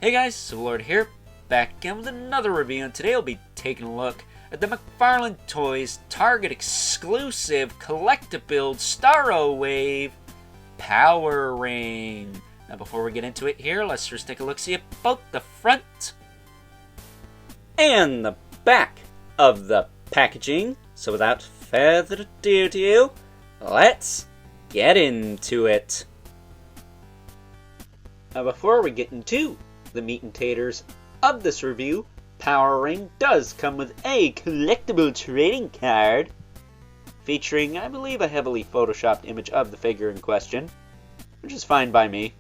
Hey guys, Civilord here, back again with another review, and today I'll be taking a look at the McFarlane Toys Target exclusive collect-to-build Starro Wave Power Ring. Now before we get into it here, let's first take a look-see at both the front and the back of the packaging. So without further ado, let's get into it. Now before we get into the meat and taters of this review, Power Ring does come with a collectible trading card featuring, I believe, a heavily photoshopped image of the figure in question, which is fine by me.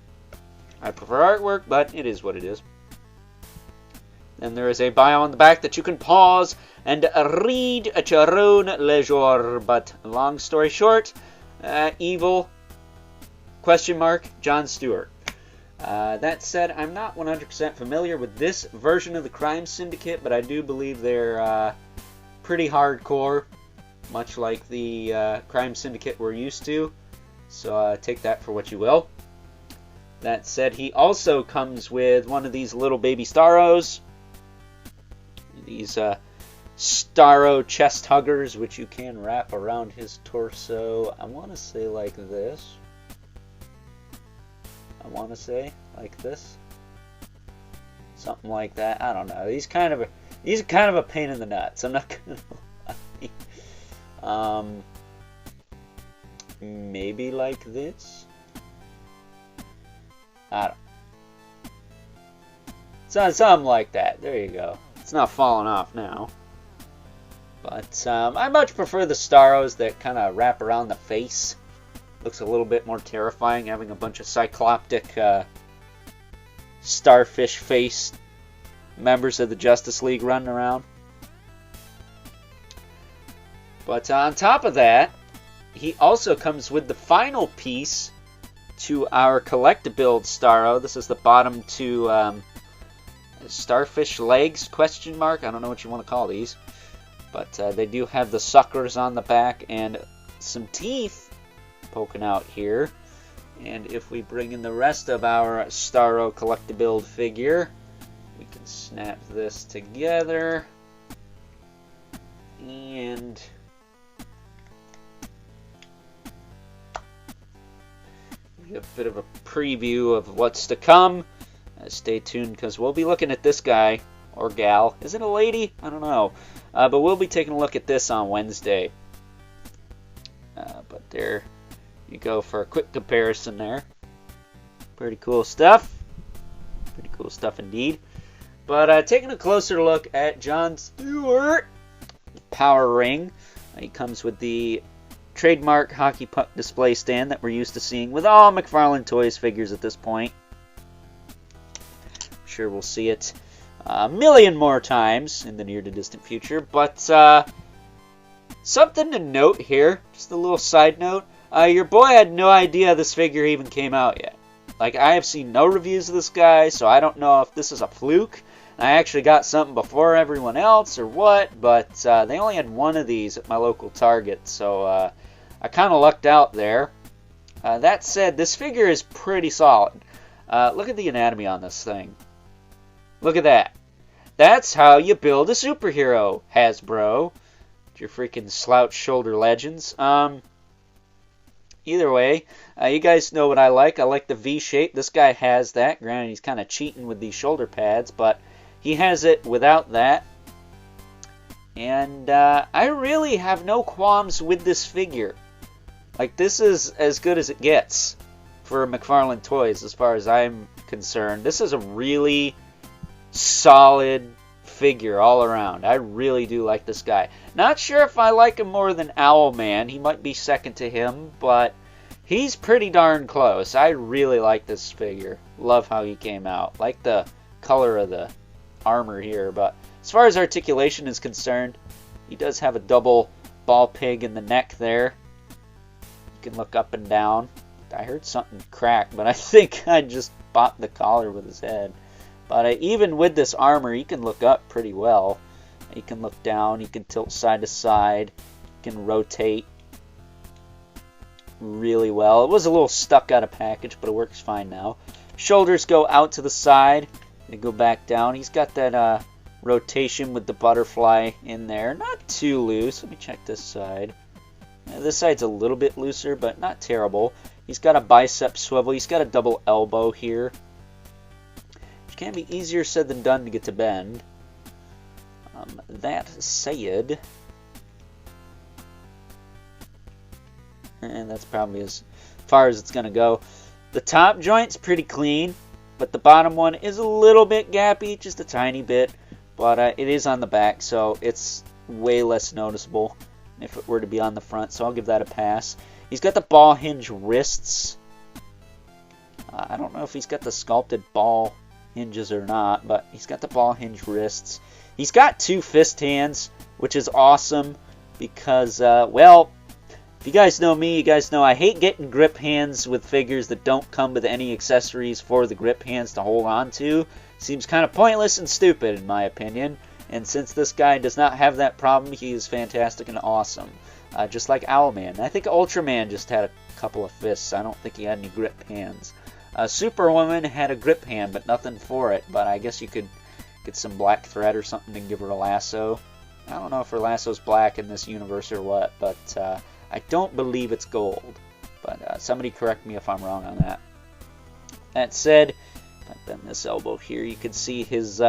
I prefer artwork, but it is what it is. Then there is a bio on the back that you can pause and read at your own leisure, but long story short, evil, ? John Stewart. That said, I'm not 100% familiar with this version of the Crime Syndicate, but I do believe they're pretty hardcore, much like the Crime Syndicate we're used to. So take that for what you will. That said, he also comes with one of these little baby Starros. These Starro chest huggers, which you can wrap around his torso. I want to say like this. I want to say like this, something like that. I don't know. He's kind of a pain in the nuts. I'm not gonna lie. Maybe like this. I don't. Something like that. There you go. It's not falling off now. But I much prefer the Starros that kind of wrap around the face. Looks a little bit more terrifying, having a bunch of cycloptic starfish face members of the Justice League running around. But on top of that, he also comes with the final piece to our collect-to-build Starro. This is the bottom two starfish legs, ? I don't know what you want to call these. But they do have the suckers on the back and some teeth poking out here. And if we bring in the rest of our Starro collect-to-build figure, we can snap this together and get a bit of a preview of what's to come. Stay tuned, because we'll be looking at this guy or gal. Is it a lady? I don't know. But we'll be taking a look at this on Wednesday. But there you go for a quick comparison there. Pretty cool stuff. Pretty cool stuff indeed. But taking a closer look at John Stewart Power Ring. He comes with the trademark hockey puck display stand that we're used to seeing with all McFarlane Toys figures at this point. I'm sure we'll see it a million more times in the near to distant future. But something to note here, just a little side note. Your boy had no idea this figure even came out yet. Like, I have seen no reviews of this guy, so I don't know if this is a fluke. I actually got something before everyone else or what, but they only had one of these at my local Target, so I kind of lucked out there. That said, this figure is pretty solid. Look at the anatomy on this thing. Look at that. That's how you build a superhero, Hasbro. Your freaking slouch shoulder legends. Either way, you guys know what I like. I like the V shape. This guy has that. Granted, he's kind of cheating with these shoulder pads, but he has it without that. And I really have no qualms with this figure. Like, this is as good as it gets for McFarlane Toys as far as I'm concerned. This is a really solid figure all around. I really do like this guy. Not sure if I like him more than Owlman. He might be second to him, but he's pretty darn close. I really like this figure. Love how he came out. Like the color of the armor here, but as far as articulation is concerned, he does have a double ball peg in the neck there. You can look up and down. I heard something crack, but I think I just bopped the collar with his head. But even with this armor, he can look up pretty well. He can look down. He can tilt side to side. He can rotate really well. It was a little stuck out of package, but it works fine now. Shoulders go out to the side. They go back down. He's got that rotation with the butterfly in there. Not too loose. Let me check this side. This side's a little bit looser, but not terrible. He's got a bicep swivel. He's got a double elbow here. Which can be easier said than done to get to bend. That said, and that's probably as far as it's going to go. The top joint's pretty clean, but the bottom one is a little bit gappy, just a tiny bit. But it is on the back, so it's way less noticeable than if it were to be on the front, so I'll give that a pass. He's got the ball hinge wrists. I don't know if he's got the sculpted ball hinges or not, but he's got the ball hinge wrists. He's got 2 fist hands, which is awesome because, well, if you guys know me, you guys know I hate getting grip hands with figures that don't come with any accessories for the grip hands to hold on to. Seems kind of pointless and stupid in my opinion. And since this guy does not have that problem, he is fantastic and awesome. Just like Owlman. I think Ultraman just had a couple of fists. I don't think he had any grip hands. Superwoman had a grip hand, but nothing for it. But I guess you could get some black thread or something and give her a lasso. I don't know if her lasso's black in this universe or what, but I don't believe it's gold. But somebody correct me if I'm wrong on that. That said, if I bend this elbow here, you can see his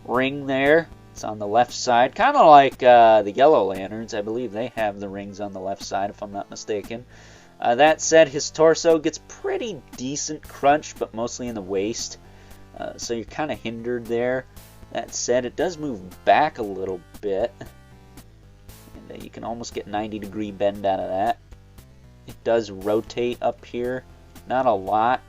ring there. It's on the left side, kind of like the Yellow Lanterns. I believe they have the rings on the left side, if I'm not mistaken. That said, his torso gets pretty decent crunch, but mostly in the waist. So you're kind of hindered there. That said, it does move back a little bit. And you can almost get 90-degree bend out of that. It does rotate up here. Not a lot,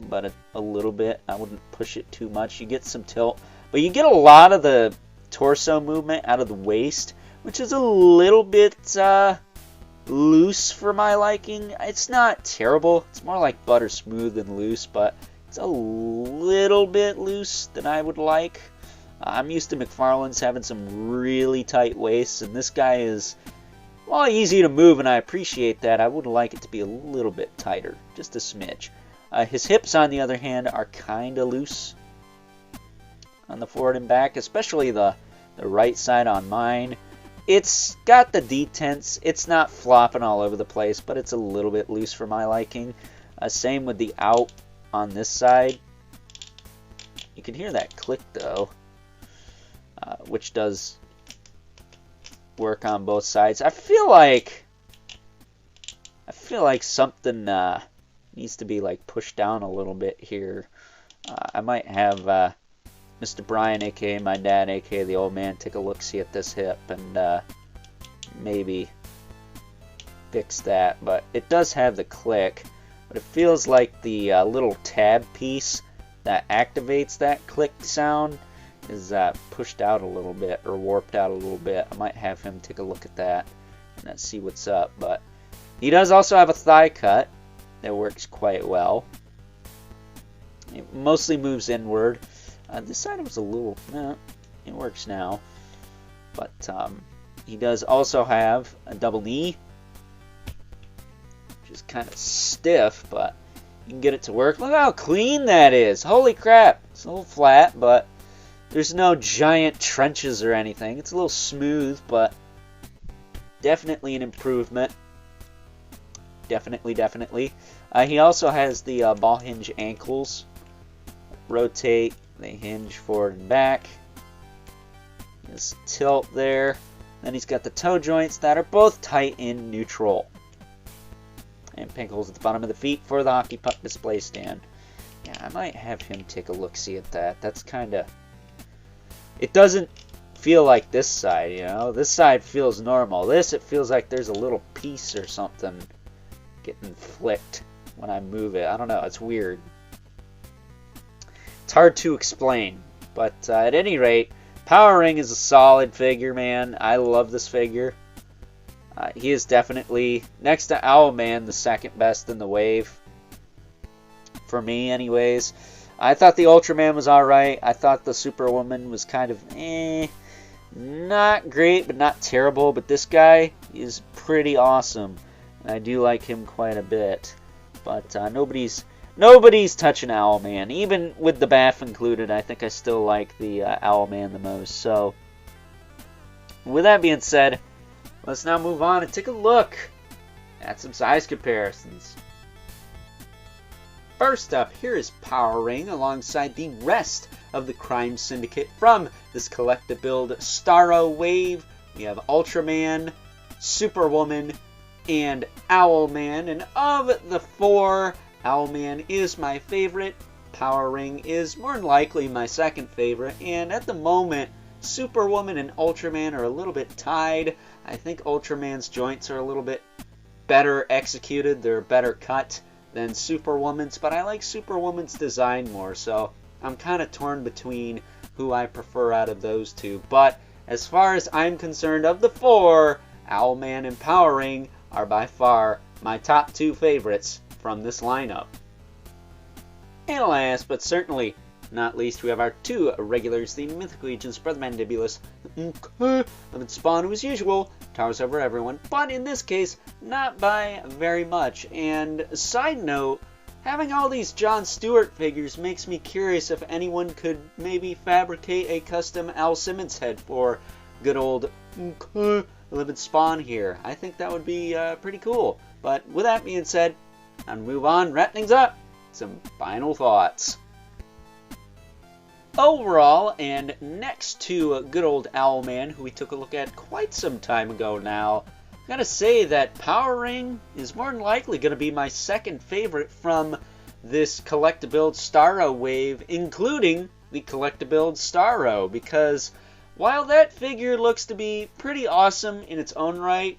but a little bit. I wouldn't push it too much. You get some tilt. But you get a lot of the torso movement out of the waist, which is a little bit loose for my liking. It's not terrible. It's more like butter smooth than loose, but it's a little bit loose than I would like. I'm used to McFarlane's having some really tight waists, and this guy is, well, easy to move, and I appreciate that. I would like it to be a little bit tighter, just a smidge. His hips, on the other hand, are kind of loose on the forward and back, especially the right side on mine. It's got the detents. It's not flopping all over the place, but it's a little bit loose for my liking. Same with the out on this side. You can hear that click though, which does work on both sides. I feel like something needs to be like pushed down a little bit here. I might have Mr. Brian, aka my dad, aka the old man, take a look see at this hip and maybe fix that. But it does have the click, but it feels like the little tab piece that activates that click sound is pushed out a little bit or warped out a little bit. I might have him take a look at that and let's see what's up. But he does also have a thigh cut that works quite well. It mostly moves inward. This side was a little, it works now. But he does also have a double knee, which is kind of stiff, but you can get it to work. Look how clean that is. Holy crap. It's a little flat, but there's no giant trenches or anything. It's a little smooth, but definitely an improvement. Definitely. He also has the ball hinge ankles. Rotate. They hinge forward and back. His tilt there. Then he's got the toe joints that are both tight in neutral. And pink holes at the bottom of the feet for the hockey puck display stand. Yeah, I might have him take a look-see at that. That's kind of... It doesn't feel like this side, you know? This side feels normal. This, it feels like there's a little piece or something getting flicked when I move it. I don't know. It's weird. It's hard to explain, but at any rate, Power Ring is a solid figure, man. I love this figure. He is definitely, next to Owlman, the second best in the wave. For me, anyways. I thought the Ultraman was alright. I thought the Superwoman was kind of, not great, but not terrible. But this guy is pretty awesome. And I do like him quite a bit. But nobody's nobody's touching Owlman. Even with the bath included, I think I still like the Owlman the most. So, with that being said, let's now move on and take a look at some size comparisons. First up, here is Power Ring alongside the rest of the Crime Syndicate from this collect-to-build Starro wave. We have Ultraman, Superwoman, and Owlman. And of the four, Owlman is my favorite. Power Ring is more than likely my second favorite. And at the moment, Superwoman and Ultraman are a little bit tied. I think Ultraman's joints are a little bit better executed. They're a better cut than Superwoman's, but I like Superwoman's design more, so I'm kind of torn between who I prefer out of those two. But as far as I'm concerned, of the four, Owlman and Power Ring are by far my top two favorites from this lineup. And last, but certainly not least, we have our two regulars, the Mythical Agents, Brother Mandibulus, Living Spawn, who as usual, towers over everyone, but in this case, not by very much. And side note, having all these Jon Stewart figures makes me curious if anyone could maybe fabricate a custom Al Simmons head for good old Living Spawn here. I think that would be pretty cool. But with that being said, I'll move on, wrap things up, some final thoughts. Overall, and next to good old Owlman, who we took a look at quite some time ago now, I gotta say that Power Ring is more than likely gonna be my second favorite from this collect-to-build Starro wave, including the collect-to-build Starro, because while that figure looks to be pretty awesome in its own right,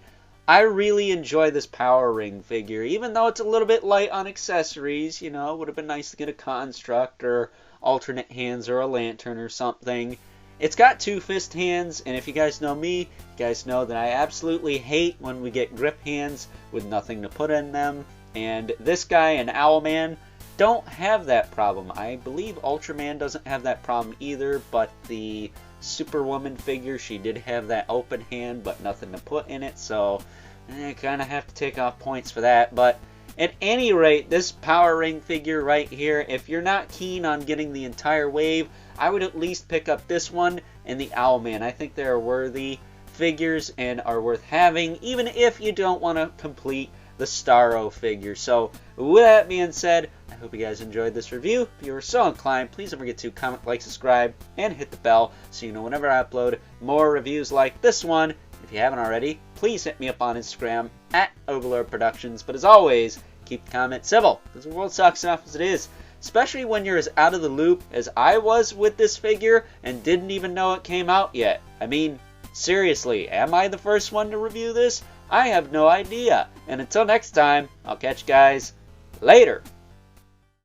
I really enjoy this Power Ring figure, even though it's a little bit light on accessories. You know, it would have been nice to get a construct or alternate hands or a lantern or something. It's got two fist hands, and if you guys know me, you guys know that I absolutely hate when we get grip hands with nothing to put in them. And this guy and Owlman don't have that problem. I believe Ultraman doesn't have that problem either, but the Superwoman figure, she did have that open hand but nothing to put in it, so I kind of have to take off points for that. But at any rate, this Power Ring figure right here, if you're not keen on getting the entire wave, I would at least pick up this one and the Owlman. I think they're worthy figures and are worth having, even if you don't want to complete the Starro figure. So with that being said, I hope you guys enjoyed this review. If you were so inclined, please don't forget to comment, like, subscribe, and hit the bell so you know whenever I upload more reviews like this one. If you haven't already, please hit me up on Instagram at Overlord Productions. But as always, keep the comments civil, because the world sucks enough as it is, especially when you're as out of the loop as I was with this figure and didn't even know it came out yet. I mean, seriously, am I the first one to review this? I have no idea. And until next time, I'll catch you guys later.